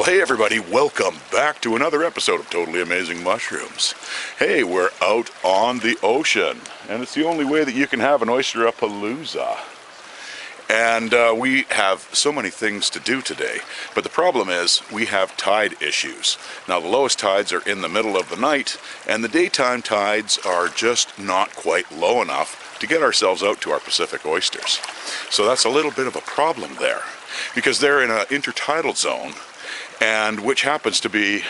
Well, hey everybody, welcome back to another episode of Totally Amazing Mushrooms. Hey, we're out on the ocean, and it's the only way that you can have an Oyster-Palooza. And we have so many things to do today, but the problem is we have tide issues. Now the lowest tides are in the middle of the night, and the daytime tides are just not quite low enough to get ourselves out to our Pacific oysters. So that's a little bit of a problem there, because they're in an intertidal zone, and which happens to be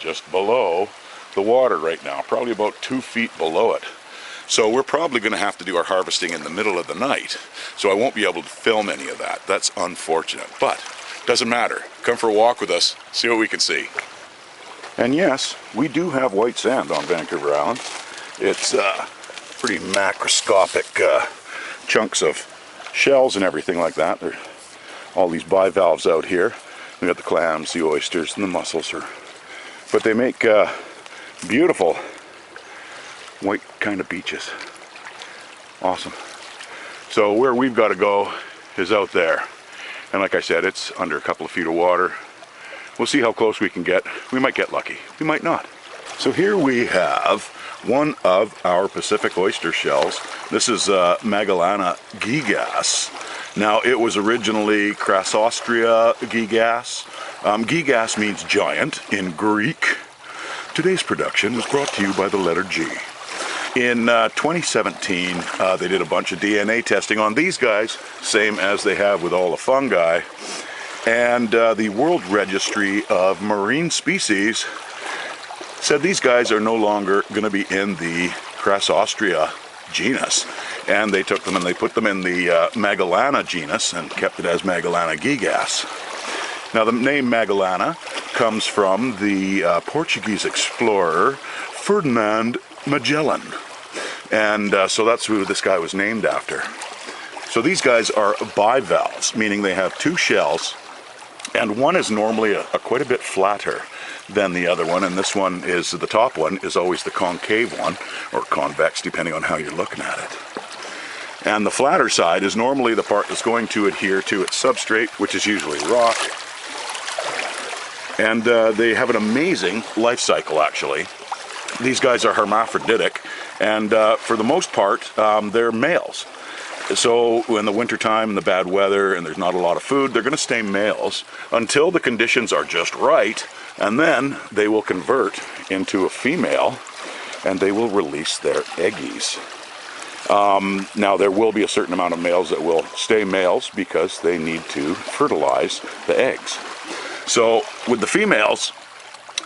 just below the water right now, probably about 2 feet below it. So we're probably going to have to do our harvesting in the middle of the night, so I won't be able to film any of that. That's unfortunate, but doesn't matter. Come for a walk with us, see what we can see. And yes, we do have white sand on Vancouver Island. It's pretty macroscopic chunks of shells and everything like that. There are all these bivalves out here. We got the clams, the oysters, and the mussels. But they make beautiful white kind of beaches. Awesome. So where we've got to go is out there. And like I said, it's under a couple of feet of water. We'll see how close we can get. We might get lucky. We might not. So here we have one of our Pacific oyster shells. This is Magellana gigas. Now, it was originally Crassostria gigas. Gigas means giant in Greek. Today's production is brought to you by the letter G. In 2017, they did a bunch of DNA testing on these guys, same as they have with all the fungi. And the World Registry of Marine Species said these guys are no longer going to be in the Crassostria genus. And they took them and they put them in the Magellana genus and kept it as Magellana gigas. Now the name Magellana comes from the Portuguese explorer Ferdinand Magellan. And so that's who this guy was named after. So these guys are bivalves, meaning they have two shells, and one is normally quite a bit flatter than the other one, and this one is, the top one is always the concave one, or convex, depending on how you're looking at it. And the flatter side is normally the part that's going to adhere to its substrate, which is usually rock. And they have an amazing life cycle, actually. These guys are hermaphroditic, and for the most part, they're males. So in the wintertime and the bad weather and there's not a lot of food, they're going to stay males until the conditions are just right, and then they will convert into a female and they will release their eggies. Now there will be a certain amount of males that will stay males because they need to fertilize the eggs. So with the females,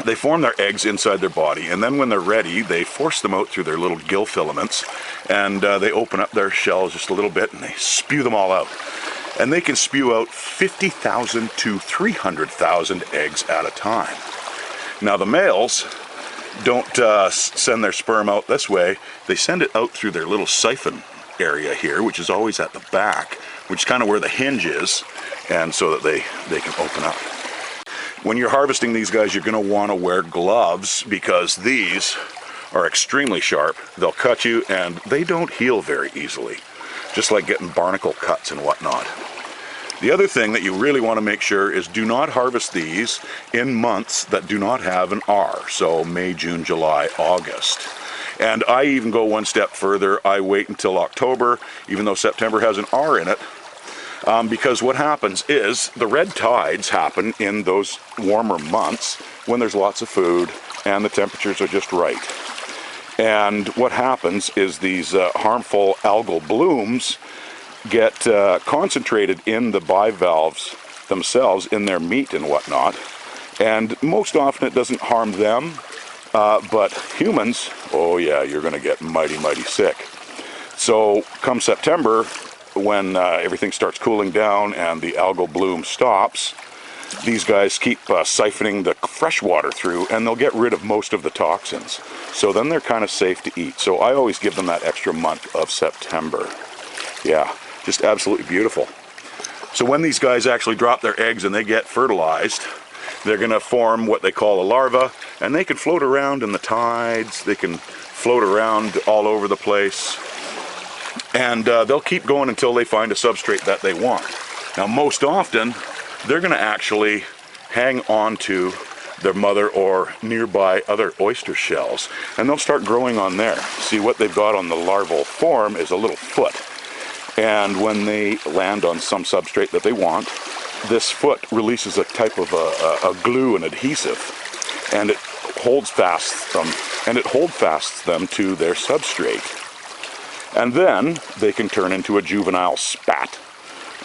they form their eggs inside their body, and then when they're ready, they force them out through their little gill filaments, and they open up their shells just a little bit, and they spew them all out. And they can spew out 50,000 to 300,000 eggs at a time. Now the males don't send their sperm out this way. They send it out through their little siphon area here, which is always at the back, which is kind of where the hinge is, and so that they can open up. When you're harvesting these guys, you're going to want to wear gloves because these are extremely sharp. They'll cut you and they don't heal very easily, just like getting barnacle cuts and whatnot. The other thing that you really want to make sure is do not harvest these in months that do not have an R, so May, June, July, August. And I even go one step further. I wait until October, even though September has an R in it. Because what happens is the red tides happen in those warmer months when there's lots of food and the temperatures are just right. And what happens is these harmful algal blooms get concentrated in the bivalves themselves, in their meat and whatnot. And most often it doesn't harm them, but humans, oh yeah, you're going to get mighty, mighty sick. So come September, when everything starts cooling down and the algal bloom stops, these guys keep siphoning the fresh water through, and they'll get rid of most of the toxins. So then they're kind of safe to eat. So I always give them that extra month of September. Yeah, just absolutely beautiful. So when these guys actually drop their eggs and they get fertilized, they're going to form what they call a larva, and they can float around in the tides. They can float around all over the place. And they'll keep going until they find a substrate that they want. Now most often, they're going to actually hang on to their mother or nearby other oyster shells, and they'll start growing on there. See, what they've got on the larval form is a little foot, and when they land on some substrate that they want, this foot releases a type of a glue and adhesive, and it holds fast them to their substrate. And then they can turn into a juvenile spat.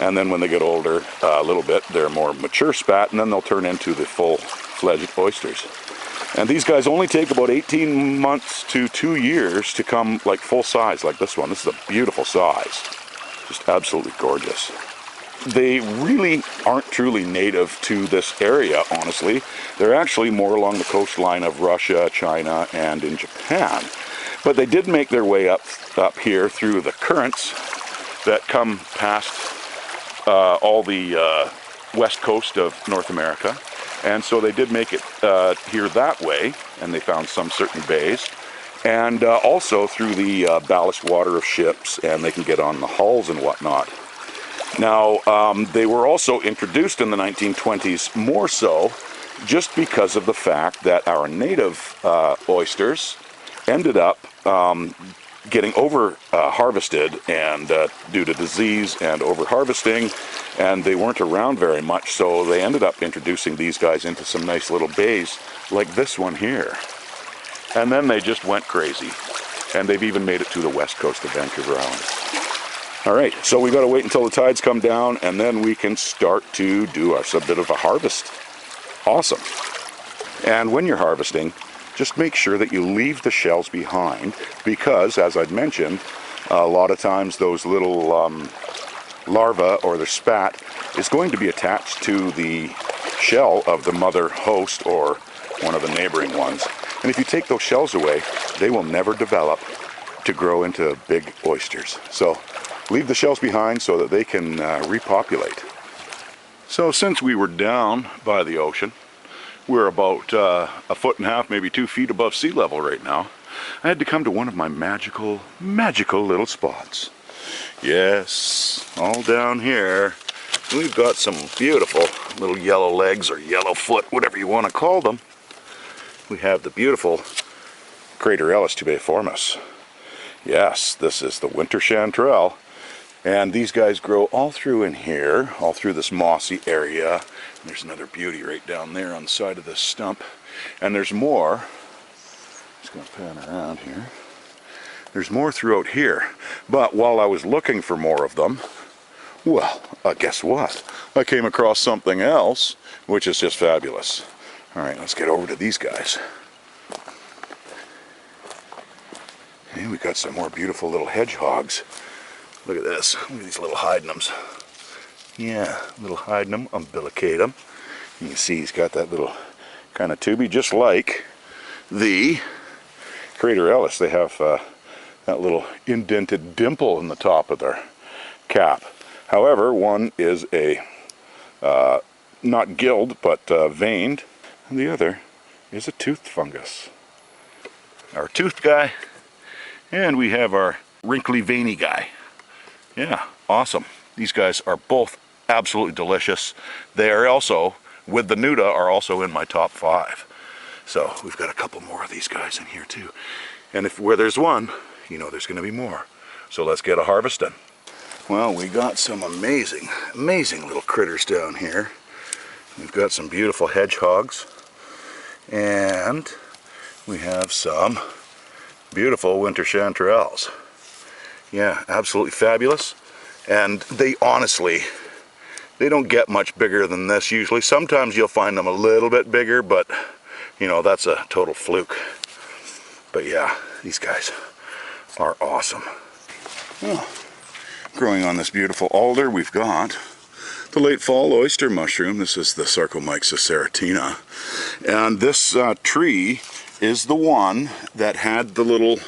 And then when they get older a little bit, they're more mature spat, and then they'll turn into the full-fledged oysters. And these guys only take about 18 months to 2 years to come like full size, like this one. This is a beautiful size. Just absolutely gorgeous. They really aren't truly native to this area, honestly. They're actually more along the coastline of Russia, China, and in Japan. But they did make their way up here through the currents that come past all the west coast of North America. And so they did make it here that way, and they found some certain bays. And also through the ballast water of ships, and they can get on the hulls and whatnot. Now, they were also introduced in the 1920s more so just because of the fact that our native oysters ended up getting over-harvested and due to disease and over-harvesting, and they weren't around very much, so they ended up introducing these guys into some nice little bays like this one here. And then they just went crazy, and they've even made it to the west coast of Vancouver Island. All right, so we got to wait until the tides come down, and then we can start to do a bit of a harvest. Awesome. And when you're harvesting, just make sure that you leave the shells behind, because, as I'd mentioned, a lot of times those little larvae or their spat is going to be attached to the shell of the mother host or one of the neighboring ones. And if you take those shells away, they will never develop to grow into big oysters. So leave the shells behind so that they can repopulate. So since we were down by the ocean, we're about 1.5 feet, maybe 2 feet above sea level right now, I had to come to one of my magical little spots. Yes, all down here, we've got some beautiful little yellow legs or yellow foot, whatever you want to call them. We have the beautiful Craterellus tubiformis. Yes, this is the winter chanterelle. And these guys grow all through in here, all through this mossy area. And there's another beauty right down there on the side of this stump. And there's more. Just going to pan around here. There's more throughout here. But while I was looking for more of them, well, guess what? I came across something else, which is just fabulous. All right, let's get over to these guys. And we got some more beautiful little hedgehogs. Look at this. Look at these little hydenums. Yeah, little hydenum umbilicatum. You can see he's got that little kind of tubey, just like the Craterellus. They have that little indented dimple in the top of their cap. However, one is a not gilled, but veined, and the other is a toothed fungus. Our toothed guy, and we have our wrinkly veiny guy. Yeah, awesome. These guys are both absolutely delicious. They are also, with the Nuda, are also in my top 5. So we've got a couple more of these guys in here too. And if where there's one, you know there's going to be more. So let's get a harvesting. Well, we got some amazing little critters down here. We've got some beautiful hedgehogs. And we have some beautiful winter chanterelles. Yeah, absolutely fabulous. And they honestly, they don't get much bigger than this usually. Sometimes you'll find them a little bit bigger, but you know, that's a total fluke. But yeah, these guys are awesome. Well, growing on this beautiful alder, we've got the late fall oyster mushroom. This is the Sarcomyces serratina. And this tree is the one that had the little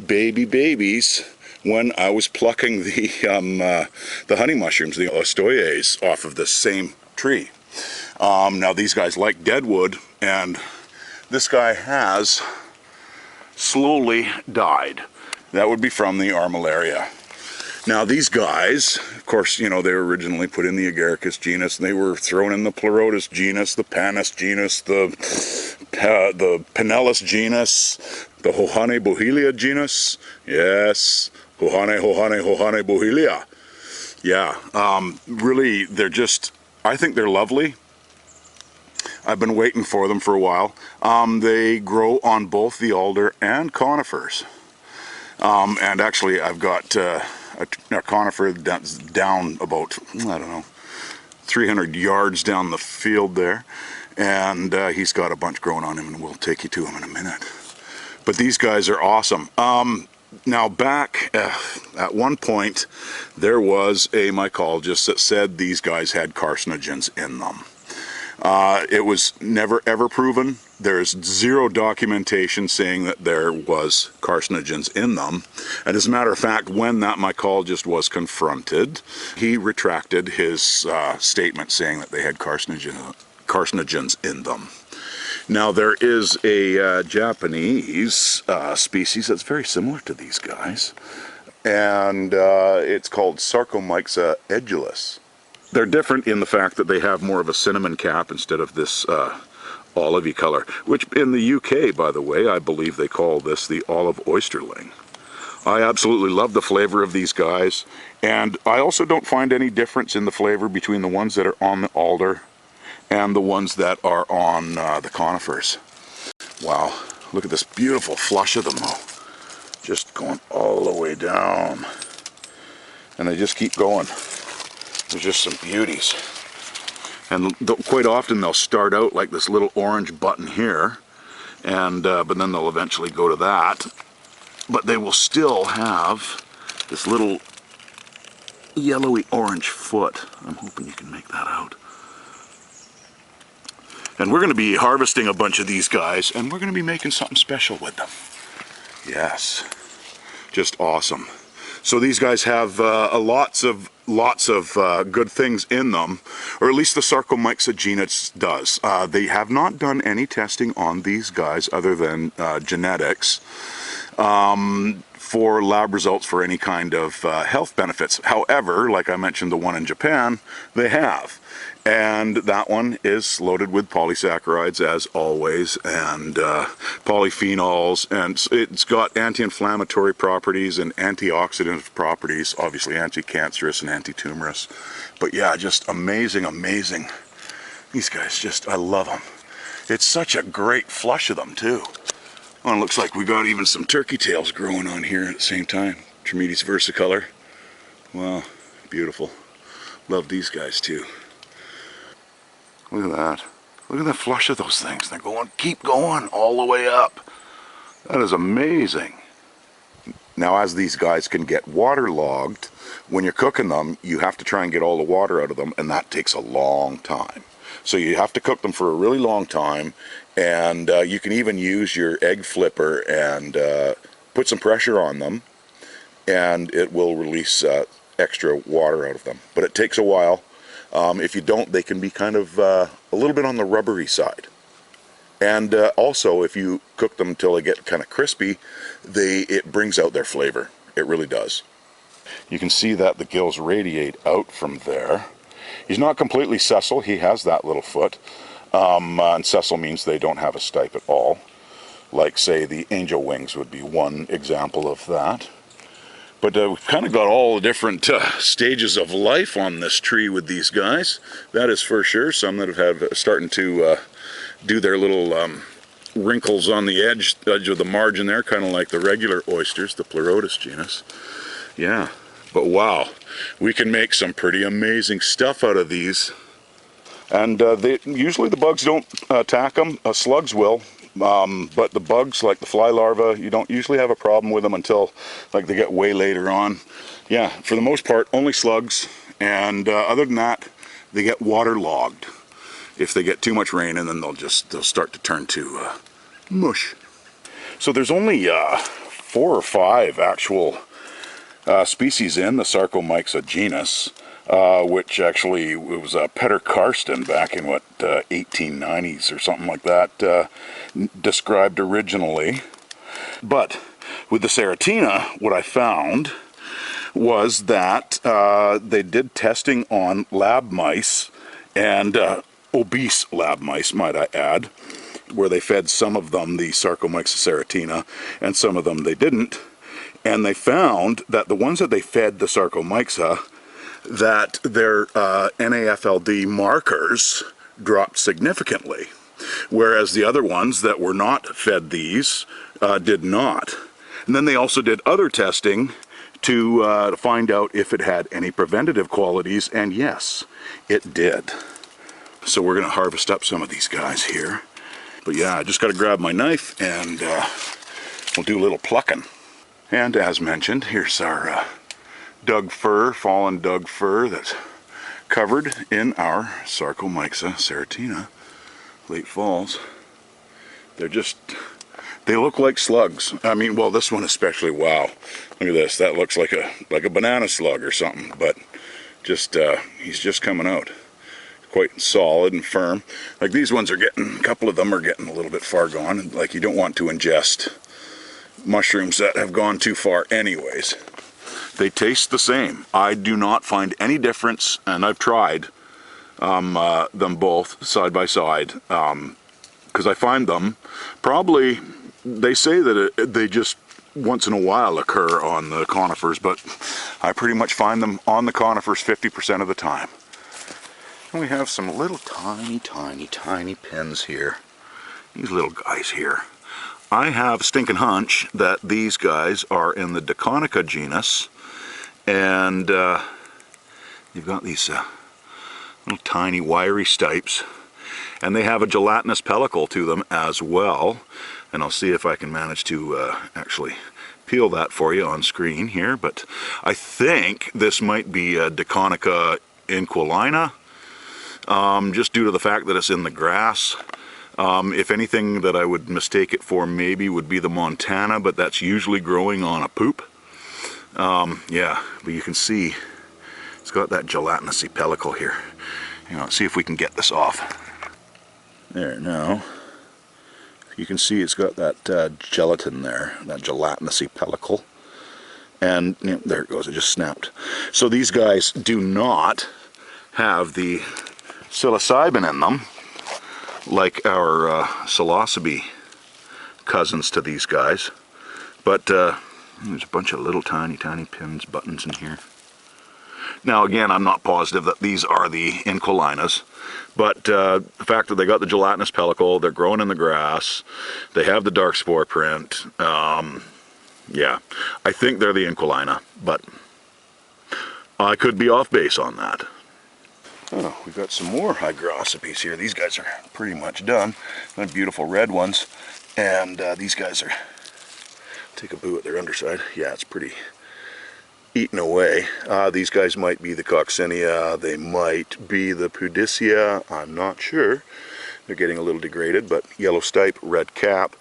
babies when I was plucking the honey mushrooms, the ostoyes, off of this same tree. Now these guys like deadwood, and this guy has slowly died. That would be from the armillaria. Now these guys, of course, you know, they were originally put in the Agaricus genus, and they were thrown in the Pleurotus genus, the Panis genus, the Pinellus genus, the Hohane bohelia genus. Yes, Hohane bohelia. Yeah, really, they're just, I think they're lovely. I've been waiting for them for a while. They grow on both the alder and conifers. And actually, I've got a conifer that's down about, I don't know, 300 yards down the field there. And he's got a bunch growing on him, and we'll take you to him in a minute. But these guys are awesome. Now back at one point, there was a mycologist that said these guys had carcinogens in them. It was never ever proven. There's zero documentation saying that there was carcinogens in them. And as a matter of fact, when that mycologist was confronted, he retracted his statement saying that they had carcinogens in them. Now there is a Japanese species that's very similar to these guys, and it's called Sarcomyxa edulis. They're different in the fact that they have more of a cinnamon cap instead of this olivey color, which in the UK, by the way, I believe they call this the olive oysterling. I absolutely love the flavor of these guys, and I also don't find any difference in the flavor between the ones that are on the alder and the ones that are on the conifers. Wow, look at this beautiful flush of them though. Just going all the way down. And they just keep going. They're just some beauties. And quite often they'll start out like this little orange button here, and but then they'll eventually go to that. But they will still have this little yellowy orange foot. I'm hoping you can make that out. And we're going to be harvesting a bunch of these guys, and we're going to be making something special with them. Yes, just awesome. So these guys have lots of good things in them, or at least the Sarcomyxa genus does. They have not done any testing on these guys other than genetics for lab results for any kind of health benefits. However, like I mentioned, the one in Japan, they have. And that one is loaded with polysaccharides, as always, and polyphenols, and it's got anti-inflammatory properties and antioxidant properties, obviously anti-cancerous and anti-tumorous. But yeah, just amazing, amazing. These guys, just, I love them. It's such a great flush of them, too. Oh, and it looks like we got even some turkey tails growing on here at the same time. Trametes versicolor. Wow, beautiful. Love these guys, too. Look at that. Look at the flush of those things. They're going, keep going all the way up. That is amazing. Now, as these guys can get waterlogged, when you're cooking them, you have to try and get all the water out of them, and that takes a long time. So you have to cook them for a really long time, and you can even use your egg flipper and put some pressure on them, and it will release extra water out of them. But it takes a while. If you don't, they can be kind of a little bit on the rubbery side. And also, if you cook them until they get kind of crispy, it brings out their flavor. It really does. You can see that the gills radiate out from there. He's not completely sessile. He has that little foot. And sessile means they don't have a stipe at all. Like, say, the angel wings would be one example of that. But we've kind of got all the different stages of life on this tree with these guys. That is for sure. Some that have starting to do their little wrinkles on the edge of the margin there, kind of like the regular oysters, the Pleurotus genus. Yeah, but wow, we can make some pretty amazing stuff out of these. And usually the bugs don't attack them. Slugs will. But the bugs, like the fly larvae, you don't usually have a problem with them until like they get way later on. Yeah, for the most part, only slugs, and other than that, they get waterlogged. If they get too much rain, and then they'll start to turn to mush. So there's only 4 or 5 actual species in the Sarcomyxa genus. Which actually, it was Peter Karsten back in, 1890s or something like that, described originally. But with the Serratina, what I found was that they did testing on lab mice, and obese lab mice, might I add, where they fed some of them the Sarcomyces and some of them they didn't. And they found that the ones that they fed the Sarcomyxa, that their NAFLD markers dropped significantly, whereas the other ones that were not fed these did not. And then they also did other testing to find out if it had any preventative qualities, and yes, it did. So we're going to harvest up some of these guys here. But yeah, I just got to grab my knife and we'll do a little plucking. And as mentioned, here's our dug fir, fallen dug fir that's covered in our Sarcomyxa serratina, late falls. They look like slugs. I mean, well, this one especially, wow. Look at this, that looks like a banana slug or something, but just, he's just coming out. Quite solid and firm. Like these ones are getting, a couple of them are getting a little bit far gone. Like you don't want to ingest mushrooms that have gone too far anyways. They taste the same. I do not find any difference, and I've tried them both side by side, because I find them probably, they say that they just once in a while occur on the conifers, but I pretty much find them on the conifers 50% of the time. And we have some little tiny pins here. These little guys here. I have a stinking hunch that these guys are in the Diconica genus, and you've got these little tiny wiry stipes, and they have a gelatinous pellicle to them as well. And I'll see if I can manage to actually peel that for you on screen here, but I think this might be a Diconica inquilina, just due to the fact that it's in the grass. If anything that I would mistake it for maybe would be the Montana, but that's usually growing on a poop. Yeah, but you can see it's got that gelatinousy pellicle here. Let's see if we can get this off. There, now you can see it's got that gelatin there, that gelatinous pellicle, and there it goes, it just snapped. So these guys do not have the psilocybin in them like our psilocybe cousins to these guys, but there's a bunch of little tiny pins, buttons in here. Now again, I'm not positive that these are the inquilinas, but the fact that they got the gelatinous pellicle, they're growing in the grass, they have the dark spore print, yeah, I think they're the inquilina, but I could be off base on that. Oh, we've got some more hygrospes here. These guys are pretty much done. They're beautiful red ones, and these guys are, take a boo at their underside. Yeah, it's pretty eaten away. These guys might be the coccinia, they might be the pudicea, I'm not sure. They're getting a little degraded, but yellow stipe, red cap,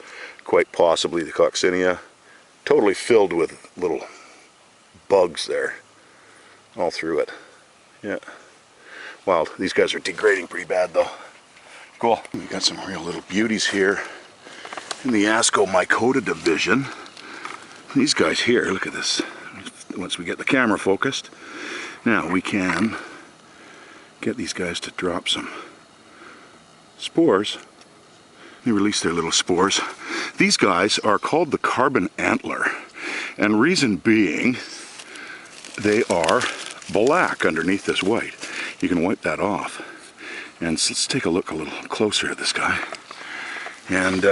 quite possibly the coccinia. Totally filled with little bugs there, all through it. Yeah. Wow, these guys are degrading pretty bad though. Cool. We got some real little beauties here in the Ascomycota division. These guys here, look at this. Once we get the camera focused, now we can get these guys to drop some spores. They release their little spores. These guys are called the carbon antler, and reason being they are black underneath this white. You can wipe that off, and let's take a look a little closer at this guy and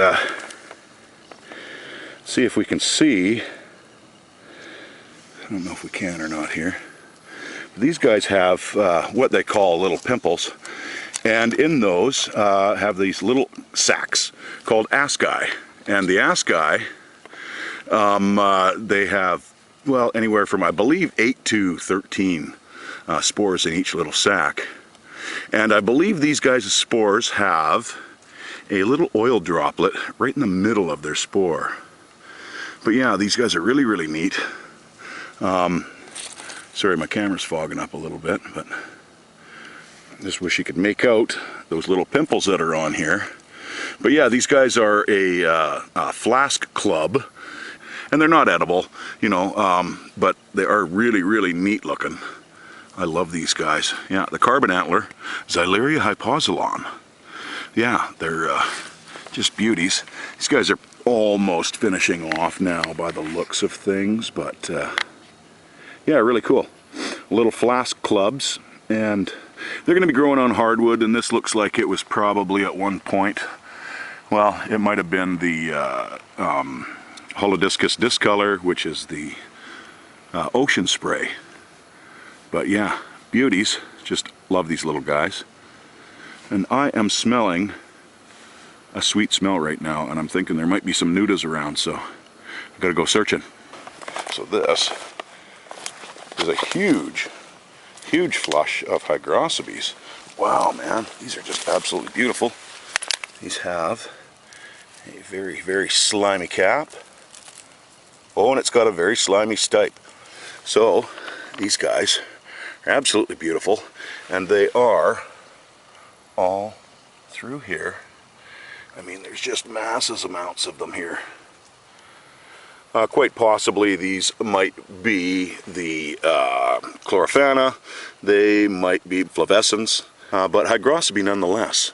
see if we can see. I don't know if we can or not here. These guys have what they call little pimples, and in those have these little sacs called asci. And the asci, they have, well, anywhere from, I believe, 8 to 13 spores in each little sac. And I believe these guys' spores have a little oil droplet right in the middle of their spore. But yeah, these guys are really, really neat. Sorry, my camera's fogging up a little bit, but just wish you could make out those little pimples that are on here. But yeah, these guys are a flask club, And they're not edible, you know, but they are really, really neat looking. I love these guys. Yeah, the carbon antler, Xyleria hypoxylon. Yeah, they're just beauties. These guys are almost finishing off now by the looks of things, but yeah, really cool. Little flask clubs, and they're going to be growing on hardwood, and this looks like it was probably at one point, well, it might have been the Holodiscus discolor, which is the ocean spray. But yeah, beauties. Just love these little guys. And I am smelling a sweet smell right now, and I'm thinking there might be some nudas around, so I've got to go searching. So this is a huge, huge flush of hygroscopies. Wow, man, these are just absolutely beautiful. These have a very, very slimy cap. Oh, and it's got a very slimy stipe. So these guys are absolutely beautiful, and they are all through here. I mean, there's just massive amounts of them here. Quite possibly these might be the Chlorophyna, they might be Flavescens, but hygroscopy nonetheless.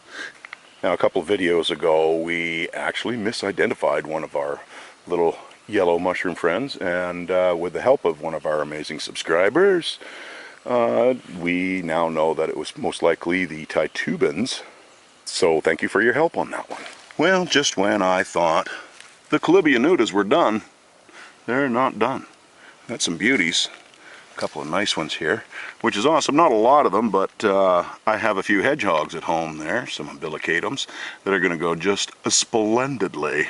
Now, a couple videos ago, we actually misidentified one of our little yellow mushroom friends, and with the help of one of our amazing subscribers, we now know that it was most likely the Titubans. So thank you for your help on that one. Well, just when I thought the Colibia nudas were done, they're not done. Got some beauties, a couple of nice ones here, which is awesome. Not a lot of them, but I have a few hedgehogs at home there, some umbilicatums, that are going to go just splendidly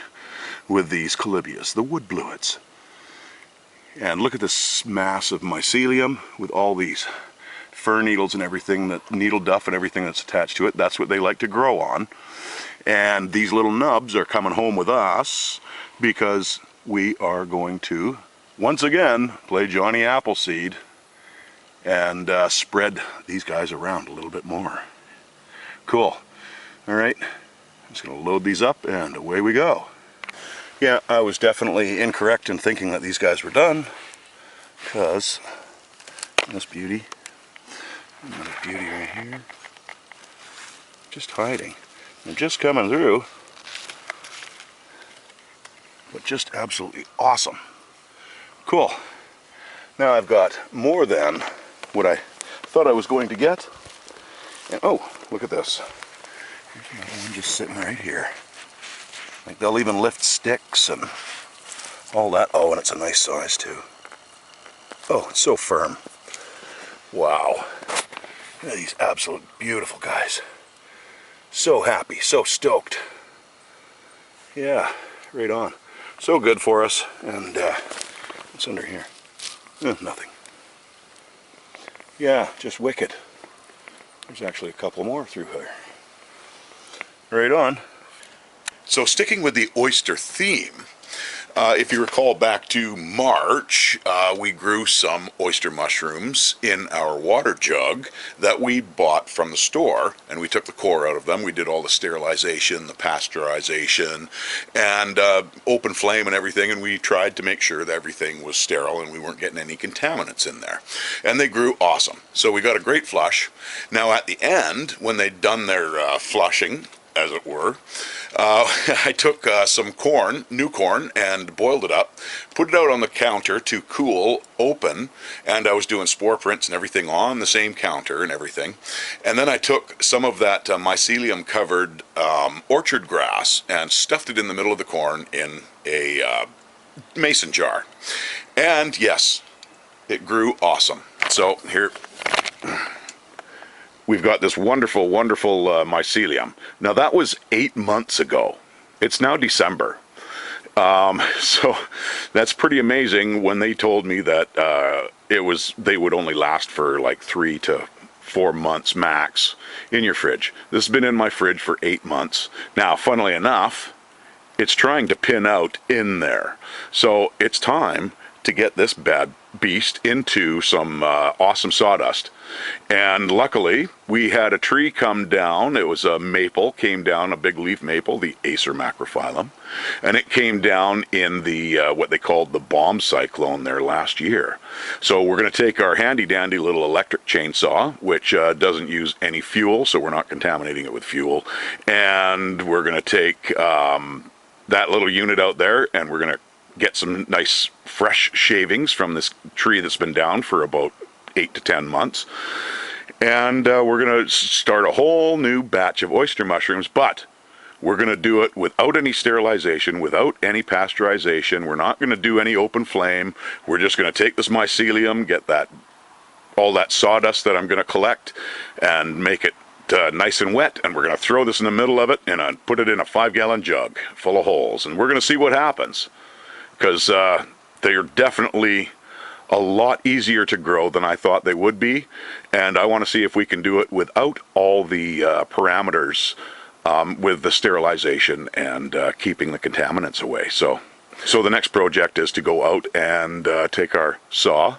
with these Colibias, the wood bluets. And look at this massive mycelium with all these fir needles and everything, that needle duff and everything that's attached to it. That's what they like to grow on. And these little nubs are coming home with us because we are going to, once again, play Johnny Appleseed and spread these guys around a little bit more. Cool. All right, I'm just going to load these up and away we go. Yeah, I was definitely incorrect in thinking that these guys were done, because this beauty, another beauty right here, just hiding. They're just coming through, but just absolutely awesome. Cool. Now I've got more than what I thought I was going to get. And oh, look at this. There's another one just sitting right here. Like, they'll even lift sticks and all that. Oh, and it's a nice size too. Oh, it's so firm. Wow. Look at these absolute beautiful guys. So happy, so stoked. Yeah, right on. So good for us. And what's under here? Nothing. Yeah, just wicked. There's actually a couple more through here. Right on. So sticking with the oyster theme, if you recall back to March, we grew some oyster mushrooms in our water jug that we bought from the store, and we took the core out of them. We did all the sterilization, the pasteurization, and open flame and everything, and we tried to make sure that everything was sterile and we weren't getting any contaminants in there. And they grew awesome. So we got a great flush. Now at the end, when they'd done their flushing, as it were, I took some corn, new corn, and boiled it up, put it out on the counter to cool, open, and I was doing spore prints and everything on the same counter and everything. And then I took some of that mycelium covered orchard grass and stuffed it in the middle of the corn in a mason jar. And yes, it grew awesome. So here, we've got this wonderful, wonderful mycelium. Now that was 8 months ago. It's now December. So that's pretty amazing. When they told me that they would only last for like 3 to 4 months max in your fridge. This has been in my fridge for 8 months. Now, funnily enough, it's trying to pin out in there. So it's time to get this bad beast into some awesome sawdust. And luckily, we had a tree come down. It was a maple, came down, a big leaf maple, the Oyster Mycelium. And it came down in the what they called the bomb cyclone there last year. So we're going to take our handy dandy little electric chainsaw, which doesn't use any fuel, so we're not contaminating it with fuel. And we're going to take that little unit out there, and we're going to get some nice fresh shavings from this tree that's been down for about 8 to 10 months. And we're going to start a whole new batch of oyster mushrooms, but we're going to do it without any sterilization, without any pasteurization. We're not going to do any open flame. We're just going to take this mycelium, get all that sawdust that I'm going to collect, and make it nice and wet, and we're going to throw this in the middle of it and put it in a 5-gallon jug full of holes, and we're going to see what happens, because they're definitely a lot easier to grow than I thought they would be, and I want to see if we can do it without all the parameters with the sterilization and keeping the contaminants away. So the next project is to go out and take our saw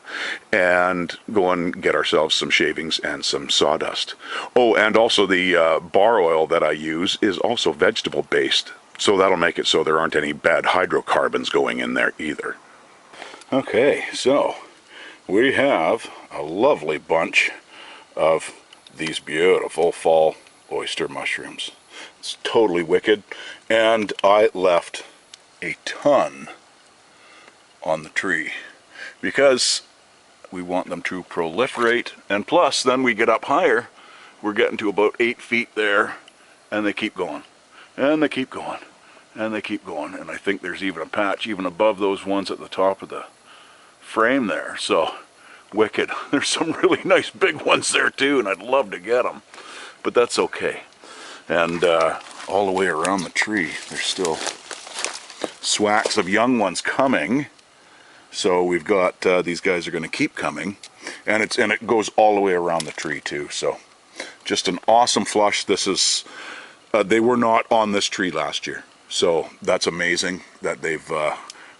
and go and get ourselves some shavings and some sawdust. Oh, and also the bar oil that I use is also vegetable based, so that'll make it so there aren't any bad hydrocarbons going in there either. Okay, so we have a lovely bunch of these beautiful fall oyster mushrooms. It's totally wicked, and I left a ton on the tree because we want them to proliferate, and plus then we get up higher, we're getting to about 8 feet there, and they keep going, and they keep going, and they keep going, and I think there's even a patch even above those ones at the top of the frame there. So wicked. There's some really nice big ones there too, and I'd love to get them, but that's okay. And all the way around the tree there's still swacks of young ones coming, so we've got these guys are going to keep coming, and it goes all the way around the tree too. So just an awesome flush. This is they were not on this tree last year, so that's amazing that they've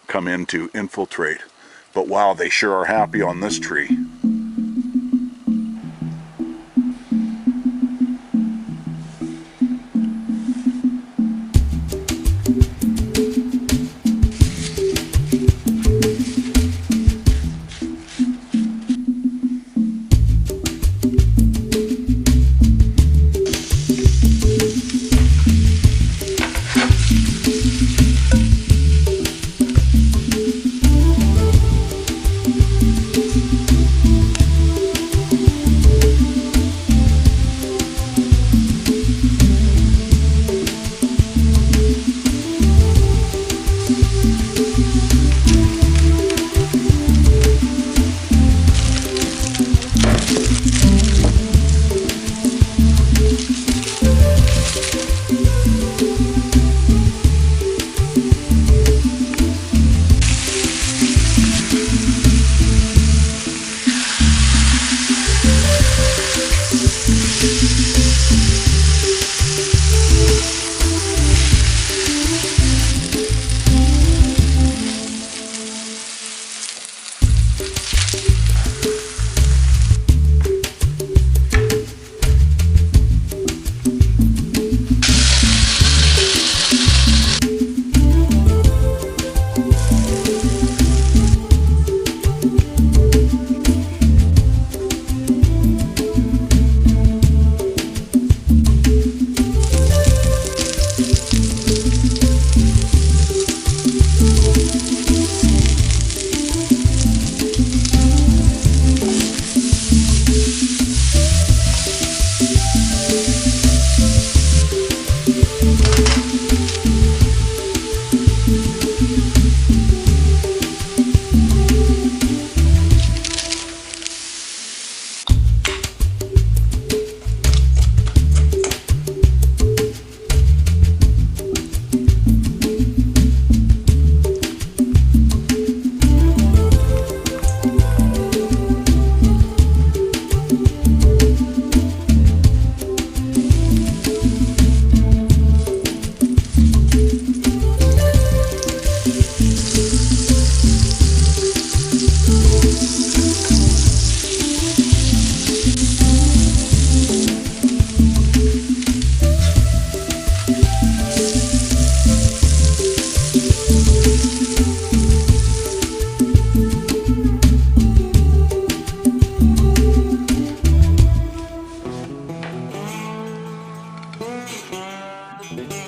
come in to infiltrate. But wow, they sure are happy on this tree. Bye.